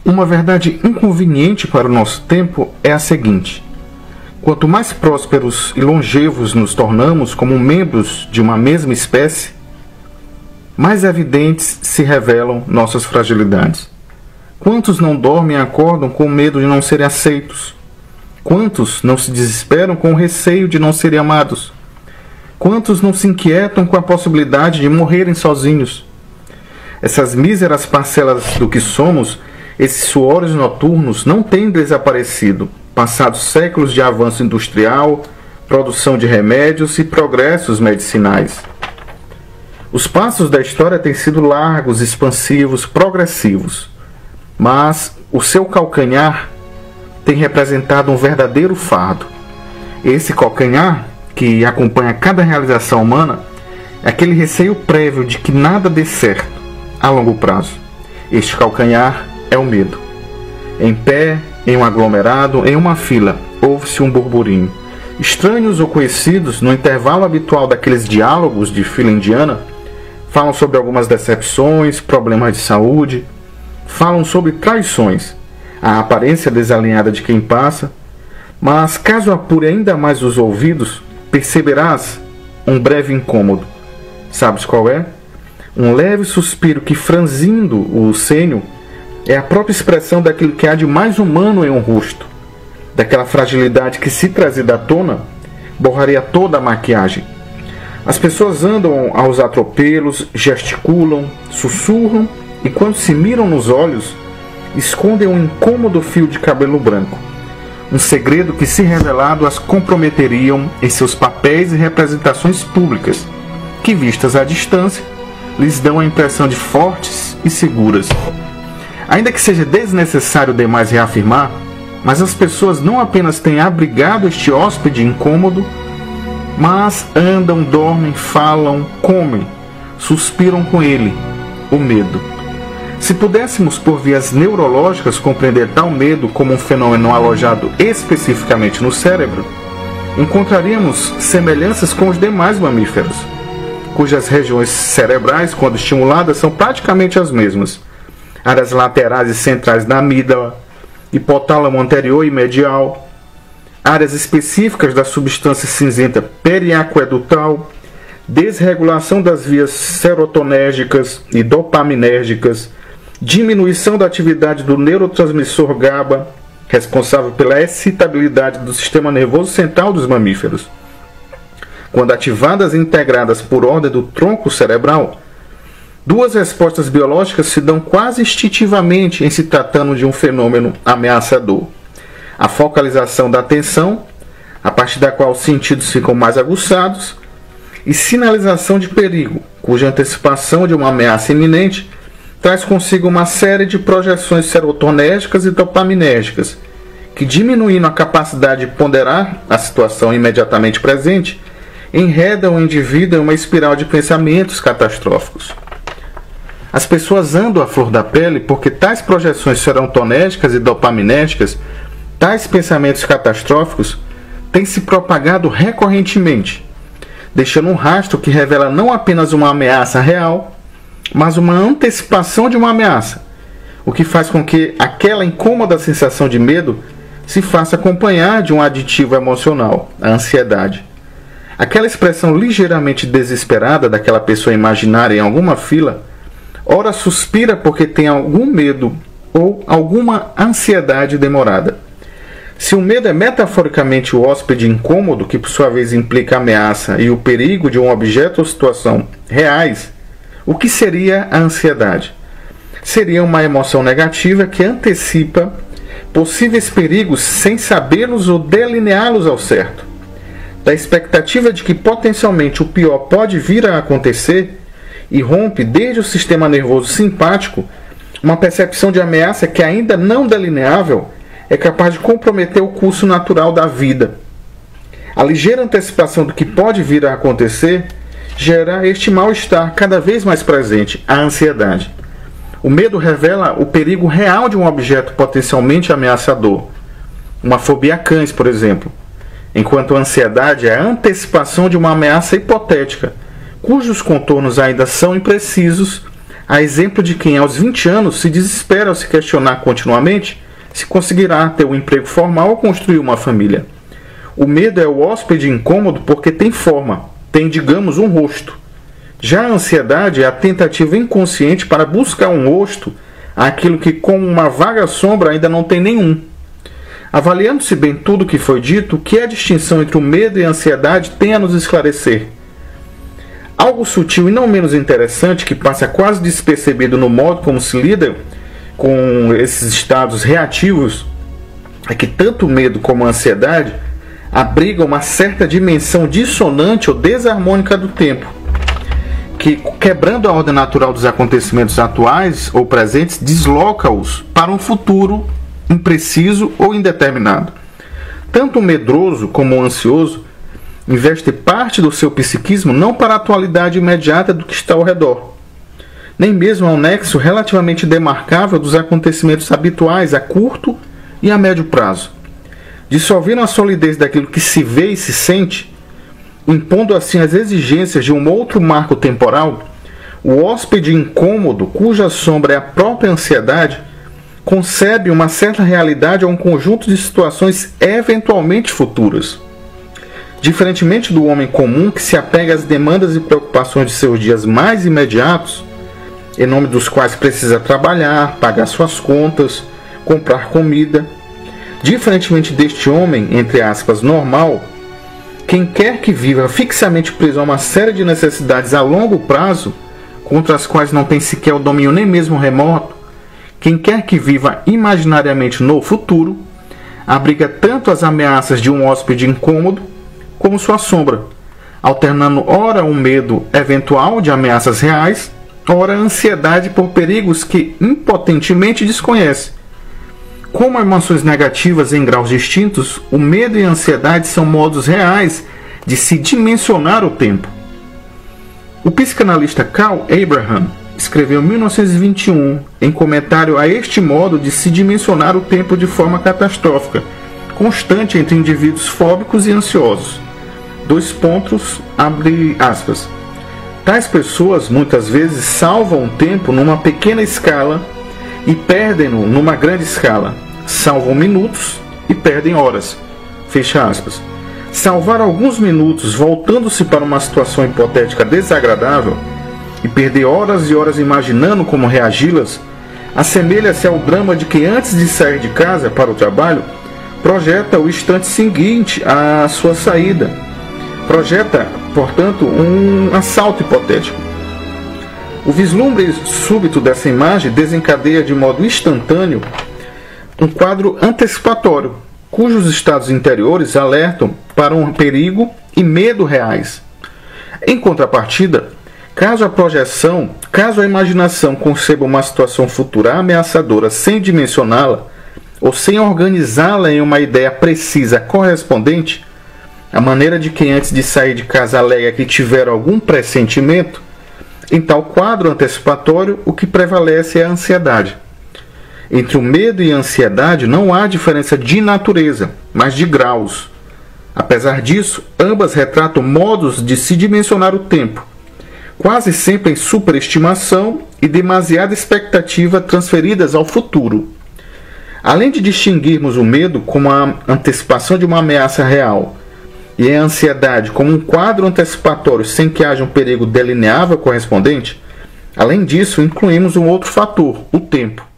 Uma verdade inconveniente para o nosso tempo é a seguinte: quanto mais prósperos e longevos nos tornamos como membros de uma mesma espécie, mais evidentes se revelam nossas fragilidades. Quantos não dormem e acordam com medo de não serem aceitos? Quantos não se desesperam com o receio de não serem amados? Quantos não se inquietam com a possibilidade de morrerem sozinhos? Essas míseras parcelas do que somos, esses suores noturnos, não têm desaparecido, passados séculos de avanço industrial, produção de remédios e progressos medicinais. Os passos da história têm sido largos, expansivos, progressivos, mas o seu calcanhar tem representado um verdadeiro fardo. Esse calcanhar, que acompanha cada realização humana, é aquele receio prévio de que nada dê certo a longo prazo. Este calcanhar é o medo. Em pé, em um aglomerado, em uma fila, ouve-se um burburinho. Estranhos ou conhecidos, no intervalo habitual daqueles diálogos de fila indiana, falam sobre algumas decepções, problemas de saúde, falam sobre traições, a aparência desalinhada de quem passa, mas caso apure ainda mais os ouvidos, perceberás um breve incômodo. Sabes qual é? Um leve suspiro que, franzindo o senho, é a própria expressão daquilo que há de mais humano em um rosto, daquela fragilidade que, se trazida à tona, borraria toda a maquiagem. As pessoas andam aos atropelos, gesticulam, sussurram e, quando se miram nos olhos, escondem um incômodo fio de cabelo branco. Um segredo que, se revelado, as comprometeriam em seus papéis e representações públicas, que, vistas à distância, lhes dão a impressão de fortes e seguras. Ainda que seja desnecessário demais reafirmar, mas as pessoas não apenas têm abrigado este hóspede incômodo, mas andam, dormem, falam, comem, suspiram com ele, o medo. Se pudéssemos, por vias neurológicas, compreender tal medo como um fenômeno alojado especificamente no cérebro, encontraríamos semelhanças com os demais mamíferos, cujas regiões cerebrais, quando estimuladas, são praticamente as mesmas. Áreas laterais e centrais da amígdala, hipotálamo anterior e medial, áreas específicas da substância cinzenta periaquedutal, desregulação das vias serotonérgicas e dopaminérgicas, diminuição da atividade do neurotransmissor GABA, responsável pela excitabilidade do sistema nervoso central dos mamíferos. Quando ativadas e integradas por ordem do tronco cerebral, duas respostas biológicas se dão quase instintivamente em se tratando de um fenômeno ameaçador: a focalização da atenção, a partir da qual os sentidos ficam mais aguçados, e sinalização de perigo, cuja antecipação de uma ameaça iminente traz consigo uma série de projeções serotonérgicas e dopaminérgicas, que, diminuindo a capacidade de ponderar a situação imediatamente presente, enredam o indivíduo em uma espiral de pensamentos catastróficos. As pessoas andam à flor da pele porque tais projeções serotonérgicas e dopaminérgicas, tais pensamentos catastróficos, têm se propagado recorrentemente, deixando um rastro que revela não apenas uma ameaça real, mas uma antecipação de uma ameaça, o que faz com que aquela incômoda sensação de medo se faça acompanhar de um aditivo emocional, a ansiedade. Aquela expressão ligeiramente desesperada daquela pessoa imaginária em alguma fila, ora suspira porque tem algum medo ou alguma ansiedade demorada. Se o medo é metaforicamente o hóspede incômodo, que por sua vez implica a ameaça e o perigo de um objeto ou situação reais, o que seria a ansiedade? Seria uma emoção negativa que antecipa possíveis perigos sem sabê-los ou delineá-los ao certo. Da expectativa de que potencialmente o pior pode vir a acontecer, irrompe desde o sistema nervoso simpático uma percepção de ameaça que, ainda não delineável, é capaz de comprometer o curso natural da vida. A ligeira antecipação do que pode vir a acontecer gera este mal-estar cada vez mais presente, a ansiedade. O medo revela o perigo real de um objeto potencialmente ameaçador, uma fobia a cães, por exemplo, enquanto a ansiedade é a antecipação de uma ameaça hipotética, cujos contornos ainda são imprecisos, A exemplo de quem aos 20 anos se desespera ao se questionar continuamente se conseguirá ter um emprego formal ou construir uma família. O medo é o hóspede incômodo porque tem forma, tem, digamos, um rosto. Já a ansiedade é a tentativa inconsciente para buscar um rosto àquilo que, com uma vaga sombra, ainda não tem nenhum. Avaliando-se bem tudo o que foi dito, o que é a distinção entre o medo e a ansiedade tem a nos esclarecer. Algo sutil e não menos interessante, que passa quase despercebido no modo como se lida com esses estados reativos, é que tanto o medo como a ansiedade abrigam uma certa dimensão dissonante ou desarmônica do tempo, que, quebrando a ordem natural dos acontecimentos atuais ou presentes, desloca-os para um futuro impreciso ou indeterminado. Tanto o medroso como o ansioso investe parte do seu psiquismo não para a atualidade imediata do que está ao redor, nem mesmo ao nexo relativamente demarcável dos acontecimentos habituais a curto e a médio prazo. Dissolvendo a solidez daquilo que se vê e se sente, impondo assim as exigências de um outro marco temporal, o hóspede incômodo, cuja sombra é a própria ansiedade, concebe uma certa realidade a um conjunto de situações eventualmente futuras. Diferentemente do homem comum que se apega às demandas e preocupações de seus dias mais imediatos, em nome dos quais precisa trabalhar, pagar suas contas, comprar comida, diferentemente deste homem, entre aspas, normal, quem quer que viva fixamente preso a uma série de necessidades a longo prazo, contra as quais não tem sequer o domínio nem mesmo remoto, quem quer que viva imaginariamente no futuro, abriga tanto as ameaças de um hóspede incômodo como sua sombra, alternando ora um medo eventual de ameaças reais, ora a ansiedade por perigos que impotentemente desconhece. Como emoções negativas em graus distintos, o medo e a ansiedade são modos reais de se dimensionar o tempo. O psicanalista Carl Abraham escreveu em 1921, em comentário a este modo de se dimensionar o tempo de forma catastrófica, constante entre indivíduos fóbicos e ansiosos. Abre aspas. Tais pessoas muitas vezes salvam o tempo numa pequena escala e perdem-no numa grande escala. Salvam minutos e perdem horas. Fecha aspas. Salvar alguns minutos voltando-se para uma situação hipotética desagradável e perder horas e horas imaginando como reagi-las, assemelha-se ao drama de quem antes de sair de casa para o trabalho projeta o instante seguinte à sua saída. Projeta, portanto, um assalto hipotético. O vislumbre súbito dessa imagem desencadeia de modo instantâneo um quadro antecipatório, cujos estados interiores alertam para um perigo e medo reais. Em contrapartida, caso a imaginação conceba uma situação futura ameaçadora sem dimensioná-la, ou sem organizá-la em uma ideia precisa correspondente, a maneira de quem antes de sair de casa alega que tiver algum pressentimento, em tal quadro antecipatório o que prevalece é a ansiedade. Entre o medo e a ansiedade não há diferença de natureza, mas de graus. Apesar disso, ambas retratam modos de se dimensionar o tempo, quase sempre em superestimação e demasiada expectativa transferidas ao futuro. Além de distinguirmos o medo como a antecipação de uma ameaça real e a ansiedade como um quadro antecipatório sem que haja um perigo delineável correspondente, além disso, incluímos um outro fator, o tempo.